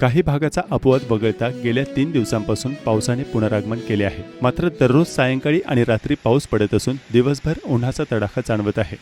काही भागाचा अपवाद वगळता गेल्या 3 दिवसांपासून पावसाने पुनरागमन केले आहे। मात्र दररोज सायंकाळी आणि रात्री पाऊस पडत असून दिवसभर उन्हाचा तडाखा जाणवत आहे।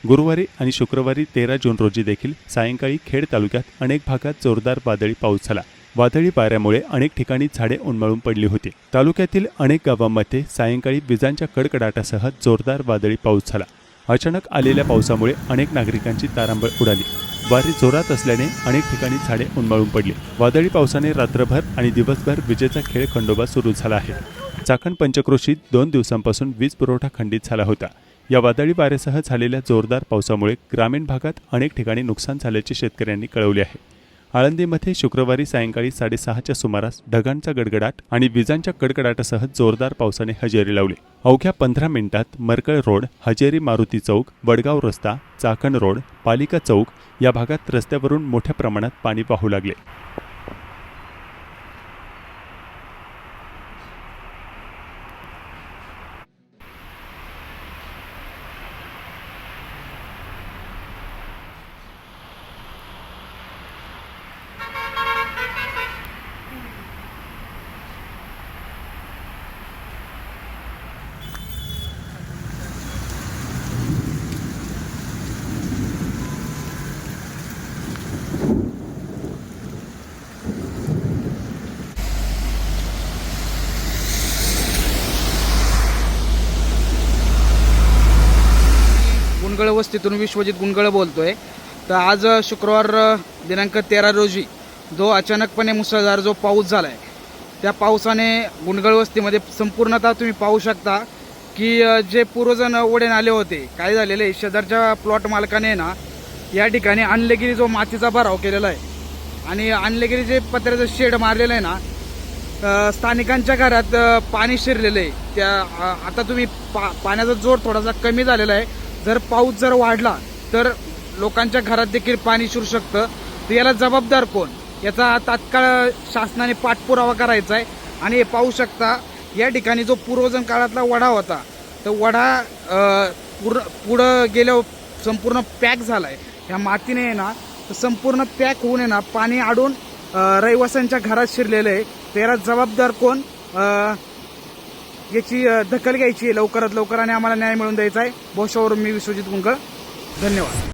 गुरुवारी आणि शुक्रवारी 13 जून रोजी देखील सायंकाळी खेड तालुक्यात अनेक भागात जोरदार वादळी पाऊस झाला। वादळी वाऱ्यामुळे अनेक ठिकाणी झाडे उन्मळून पडली होती। तालुक्यातील अनेक गावांमध्ये सायंकाळी विजांच्या कडकडाटासह जोरदार वादळी पाऊस झाला। अचानक आलेल्या पावसामुळे अनेक नागरिकांची तारांबळ उडाली। वारे जोरात असल्याने अनेक ठिकाणी झाडे उन्मळून पडली। वादळी पावसाने रात्रभर आणि दिवसभर विजेचा खेळ खंडोबा सुरू झाला आहे। चाकण पंचक्रोशीत 2 दिवसांपासून वीज पुरवठा खंडित झाला होता। या वादळी वाऱ्यासह झालेल्या जोरदार पावसामुळे ग्रामीण भागात अनेक ठिकाणी नुकसान झाल्याचे शेतकऱ्यांनी कळवले आहे। आळंदीमध्ये शुक्रवारी सायंकाळी 6:30च्या सुमारास ढगांचा गडगडाट आणि विजांच्या कडकडाटासह जोरदार पावसाने हजेरी लावली। अवघ्या 15 मिनिटात मरकळ रोड, हजेरी मारुती चौक, वडगाव रस्ता, चाकण रोड, पालिका चौक या भागात रस्त्यावरून मोठ्या प्रमाणात पाणी वाहू लागले। गुणगळ वस्तीतून विश्वजित गुणगळ बोलतोय। तर आज शुक्रवार दिनांक 13 रोजी जो अचानकपणे मुसळधार जो पाऊस झालाय, त्या पावसाने गुणगळ वस्तीमध्ये संपूर्णतः तुम्ही पाहू शकता की जे पूर्वजण ओढ्याने आले होते, काय झालेले शेजारच्या प्लॉट मालकाने ना या ठिकाणी आणलेगिरी जो मातीचा भराव केलेला आहे आणि आणलेगिरी जे पत्र्याचं शेड मारलेलं आहे ना, स्थानिकांच्या घरात पाणी शिरलेलं आहे। त्या आता तुम्ही पाण्याचा जोर थोडासा कमी झालेला आहे। जर पाऊस जर वाढला तर लोकांच्या घरात देखील पाणी शिरू शकतं। तर याला जबाबदार कोण, याचा तात्काळ शासनाने पाठपुरावा करायचा आहे। आणि हे पाहू शकता या ठिकाणी जो पूर्वजन काळातला वडा होता, तर वडा पुढं गेल्यावर संपूर्ण पॅक झाला आहे। ह्या मातीने आहे ना संपूर्ण पॅक होऊन आहे ना पाणी अडून रहिवाशांच्या घरात शिरलेलं आहे। तर याला जबाबदार कोण, याची दखल घ्यायची लवकरात लवकर आणि आम्हाला न्याय मिळवून द्यायचा आहे। भोशावरून मी विश्वजित गुणगळ, धन्यवाद।